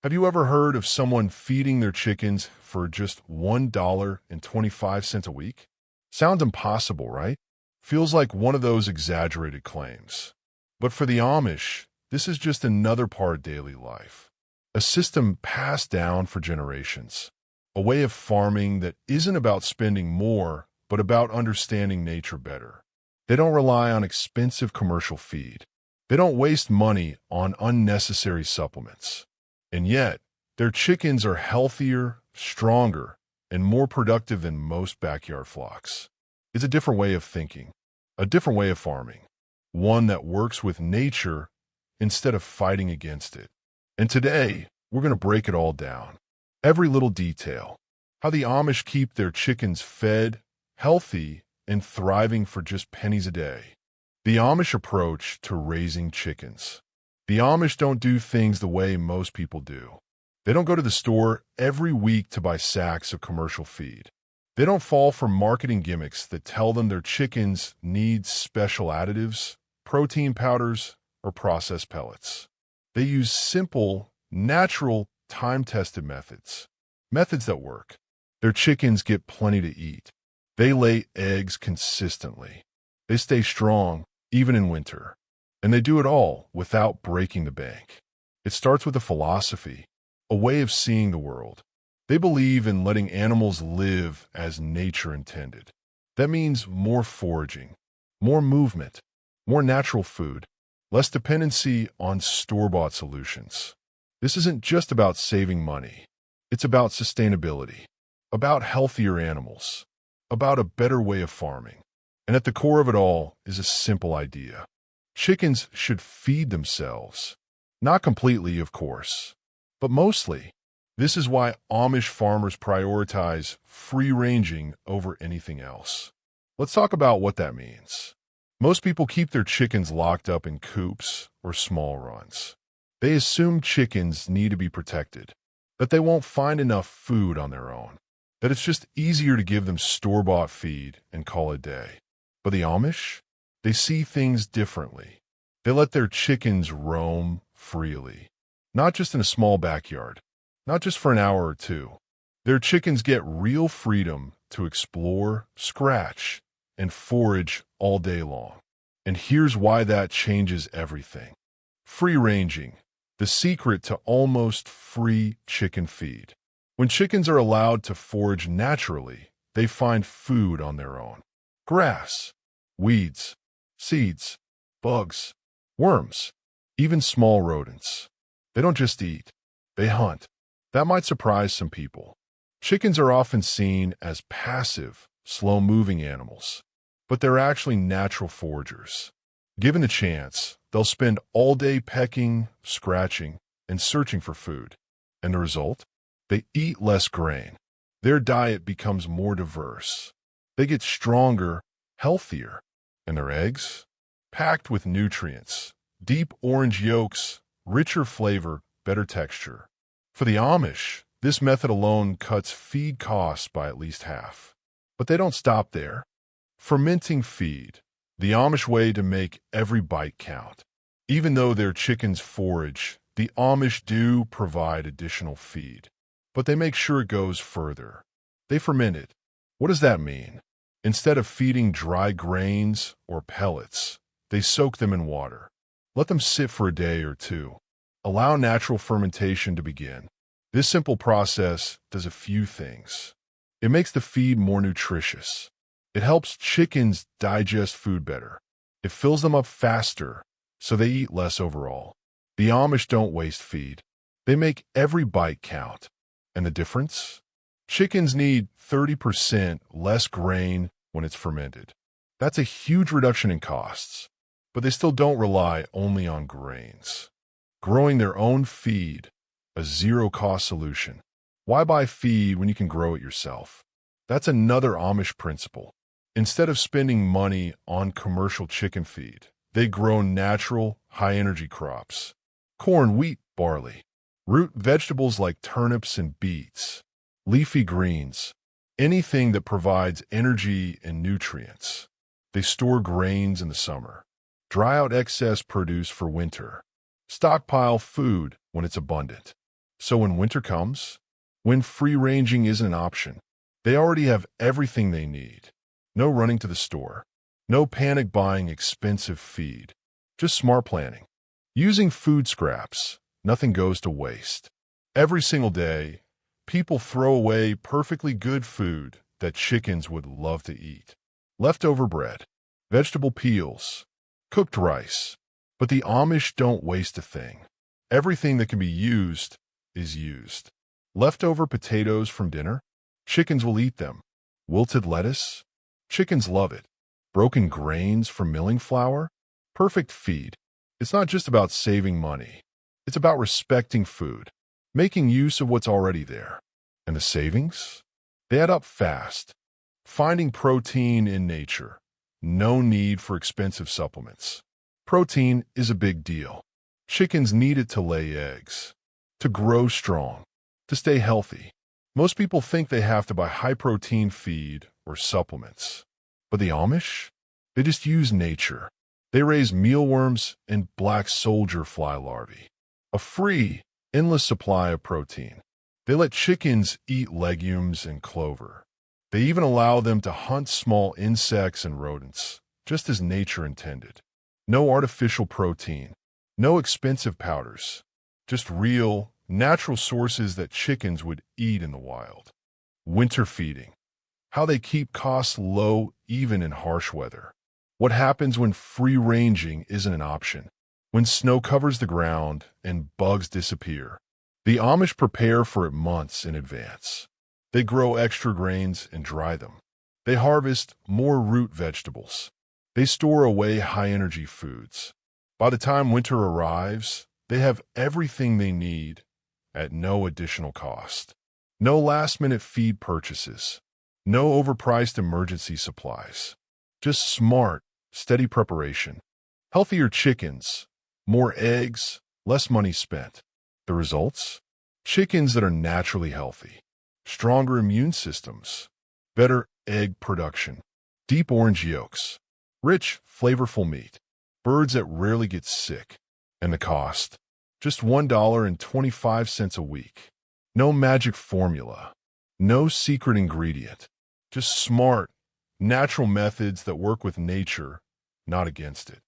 Have you ever heard of someone feeding their chickens for just $1.25 a week? Sounds impossible, right? Feels like one of those exaggerated claims. But for the Amish, this is just another part of daily life. A system passed down for generations. A way of farming that isn't about spending more, but about understanding nature better. They don't rely on expensive commercial feed. They don't waste money on unnecessary supplements. And yet, their chickens are healthier, stronger, and more productive than most backyard flocks. It's a different way of thinking, a different way of farming, one that works with nature instead of fighting against it. And today, we're going to break it all down. Every little detail. How the Amish keep their chickens fed, healthy, and thriving for just pennies a day. The Amish approach to raising chickens. The Amish don't do things the way most people do. They don't go to the store every week to buy sacks of commercial feed. They don't fall for marketing gimmicks that tell them their chickens need special additives, protein powders, or processed pellets. They use simple, natural, time-tested methods. Methods that work. Their chickens get plenty to eat. They lay eggs consistently. They stay strong, even in winter. And they do it all without breaking the bank. It starts with a philosophy, a way of seeing the world. They believe in letting animals live as nature intended. That means more foraging, more movement, more natural food, less dependency on store-bought solutions. This isn't just about saving money. It's about sustainability, about healthier animals, about a better way of farming. And at the core of it all is a simple idea. Chickens should feed themselves. Not completely, of course, but mostly. This is why Amish farmers prioritize free-ranging over anything else. Let's talk about what that means. Most people keep their chickens locked up in coops or small runs. They assume chickens need to be protected, that they won't find enough food on their own, that it's just easier to give them store-bought feed and call it a day. But the Amish? They see things differently. They let their chickens roam freely, not just in a small backyard, not just for an hour or two. Their chickens get real freedom to explore, scratch, and forage all day long. And here's why that changes everything. Free-ranging, the secret to almost free chicken feed. When chickens are allowed to forage naturally, they find food on their own. Grass, weeds, seeds, bugs, worms, even small rodents. They don't just eat, they hunt. That might surprise some people. Chickens are often seen as passive, slow-moving animals, but they're actually natural foragers. Given the chance, they'll spend all day pecking, scratching, and searching for food. And the result? They eat less grain. Their diet becomes more diverse. They get stronger, healthier. And their eggs? Packed with nutrients, deep orange yolks, richer flavor, better texture. For the Amish, this method alone cuts feed costs by at least half. But they don't stop there. Fermenting feed, the Amish way to make every bite count. Even though their chickens forage, the Amish do provide additional feed. But they make sure it goes further. They ferment it. What does that mean? Instead of feeding dry grains or pellets, they soak them in water. Let them sit for a day or two. Allow natural fermentation to begin. This simple process does a few things. It makes the feed more nutritious. It helps chickens digest food better. It fills them up faster, so they eat less overall. The Amish don't waste feed. They make every bite count. And the difference? Chickens need 30% less grain when it's fermented. That's a huge reduction in costs. But they still don't rely only on grains. Growing their own feed, a zero-cost solution. Why buy feed when you can grow it yourself? That's another Amish principle. Instead of spending money on commercial chicken feed, they grow natural, high-energy crops. Corn, wheat, barley. Root vegetables like turnips and beets. Leafy greens. Anything that provides energy and nutrients. They store grains in the summer. Dry out excess produce for winter. Stockpile food when it's abundant. So when winter comes, when free-ranging isn't an option, they already have everything they need. No running to the store. No panic buying expensive feed. Just smart planning. Using food scraps. Nothing goes to waste. Every single day, people throw away perfectly good food that chickens would love to eat. Leftover bread, vegetable peels, cooked rice. But the Amish don't waste a thing. Everything that can be used is used. Leftover potatoes from dinner? Chickens will eat them. Wilted lettuce? Chickens love it. Broken grains from milling flour? Perfect feed. It's not just about saving money. It's about respecting food, making use of what's already there. And the savings? They add up fast. Finding protein in nature. No need for expensive supplements. Protein is a big deal. Chickens need it to lay eggs, to grow strong, to stay healthy. Most people think they have to buy high-protein feed or supplements. But the Amish? They just use nature. They raise mealworms and black soldier fly larvae. A free, endless supply of protein. They let chickens eat legumes and clover. They even allow them to hunt small insects and rodents, just as nature intended. No artificial protein. No expensive powders. Just real, natural sources that chickens would eat in the wild. Winter feeding. How they keep costs low even in harsh weather. What happens when free-ranging isn't an option? When snow covers the ground and bugs disappear. The Amish prepare for it months in advance. They grow extra grains and dry them. They harvest more root vegetables. They store away high-energy foods. By the time winter arrives, they have everything they need at no additional cost. No last-minute feed purchases. No overpriced emergency supplies. Just smart, steady preparation. Healthier chickens, more eggs, less money spent. The results? Chickens that are naturally healthy. Stronger immune systems. Better egg production. Deep orange yolks. Rich, flavorful meat. Birds that rarely get sick. And the cost? Just $1.25 a week. No magic formula. No secret ingredient. Just smart, natural methods that work with nature, not against it.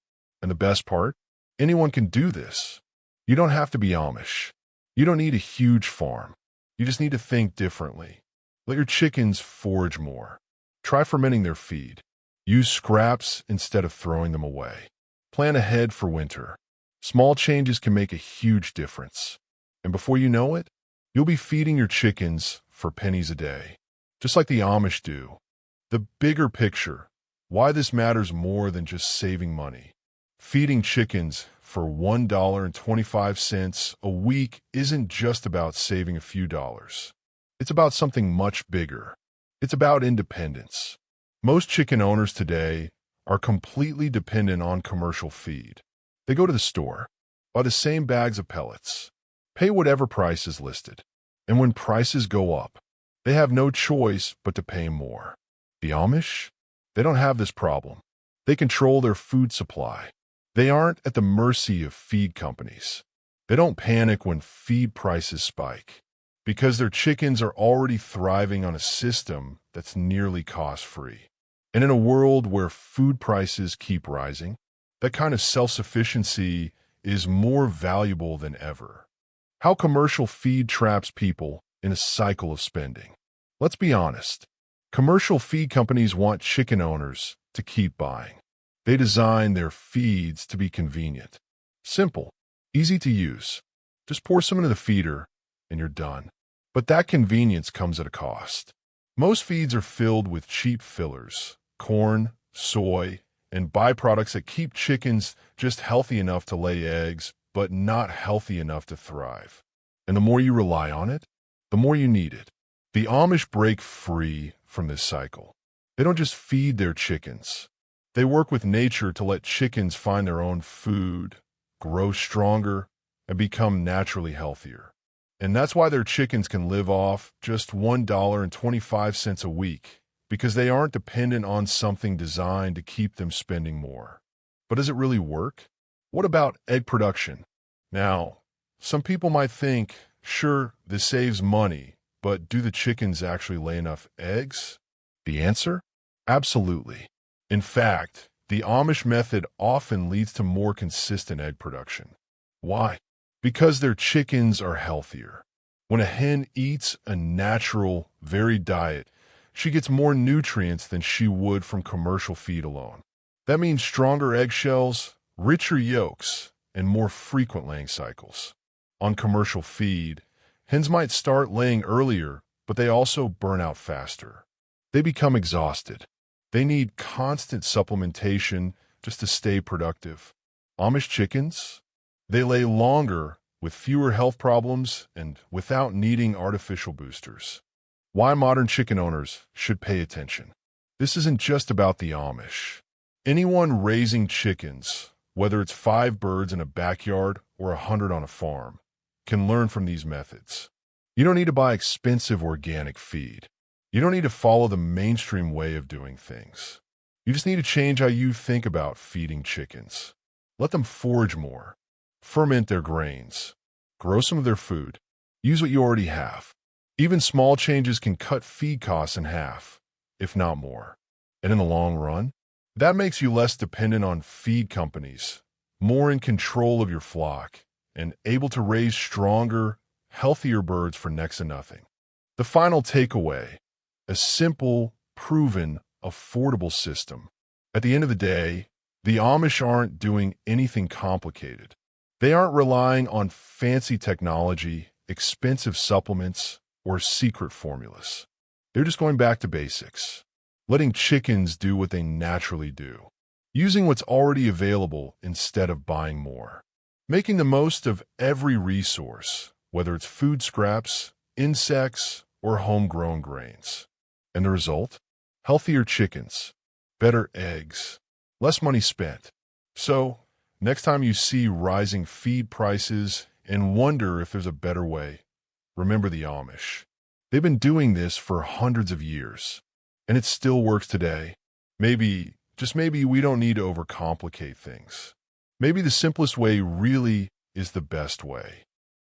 And the best part? Anyone can do this. You don't have to be Amish. You don't need a huge farm. You just need to think differently. Let your chickens forage more. Try fermenting their feed. Use scraps instead of throwing them away. Plan ahead for winter. Small changes can make a huge difference. And before you know it, you'll be feeding your chickens for pennies a day, just like the Amish do. The bigger picture, why this matters more than just saving money. Feeding chickens for $1.25 a week isn't just about saving a few dollars. It's about something much bigger. It's about independence. Most chicken owners today are completely dependent on commercial feed. They go to the store, buy the same bags of pellets, pay whatever price is listed, and when prices go up, they have no choice but to pay more. The Amish? They don't have this problem. They control their food supply. They aren't at the mercy of feed companies. They don't panic when feed prices spike, because their chickens are already thriving on a system that's nearly cost-free. And in a world where food prices keep rising, that kind of self-sufficiency is more valuable than ever. How commercial feed traps people in a cycle of spending. Let's be honest. Commercial feed companies want chicken owners to keep buying. They design their feeds to be convenient. Simple, easy to use. Just pour some into the feeder and you're done. But that convenience comes at a cost. Most feeds are filled with cheap fillers, corn, soy, and byproducts that keep chickens just healthy enough to lay eggs, but not healthy enough to thrive. And the more you rely on it, the more you need it. The Amish break free from this cycle. They don't just feed their chickens. They work with nature to let chickens find their own food, grow stronger, and become naturally healthier. And that's why their chickens can live off just $1.25 a week, because they aren't dependent on something designed to keep them spending more. But does it really work? What about egg production? Now, some people might think Sure, this saves money, but do the chickens actually lay enough eggs? The answer? Absolutely. In fact, the Amish method often leads to more consistent egg production. Why? Because their chickens are healthier. When a hen eats a natural, varied diet, she gets more nutrients than she would from commercial feed alone. That means stronger eggshells, richer yolks, and more frequent laying cycles. On commercial feed, hens might start laying earlier, but they also burn out faster. They become exhausted. They need constant supplementation just to stay productive. Amish chickens, they lay longer with fewer health problems and without needing artificial boosters. Why modern chicken owners should pay attention. This isn't just about the Amish. Anyone raising chickens, whether it's 5 birds in a backyard or 100 on a farm, can learn from these methods. You don't need to buy expensive organic feed. You don't need to follow the mainstream way of doing things. You just need to change how you think about feeding chickens. Let them forage more, ferment their grains, grow some of their food, use what you already have. Even small changes can cut feed costs in half, if not more. And in the long run, that makes you less dependent on feed companies, more in control of your flock, and able to raise stronger, healthier birds for next to nothing. The final takeaway: a simple, proven, affordable system. At the end of the day, the Amish aren't doing anything complicated. They aren't relying on fancy technology, expensive supplements, or secret formulas. They're just going back to basics, letting chickens do what they naturally do, using what's already available instead of buying more, making the most of every resource, whether it's food scraps, insects, or homegrown grains. And the result? Healthier chickens, better eggs, less money spent. So, next time you see rising feed prices and wonder if there's a better way, remember the Amish. They've been doing this for hundreds of years, and it still works today. Maybe, just maybe, we don't need to overcomplicate things. Maybe the simplest way really is the best way.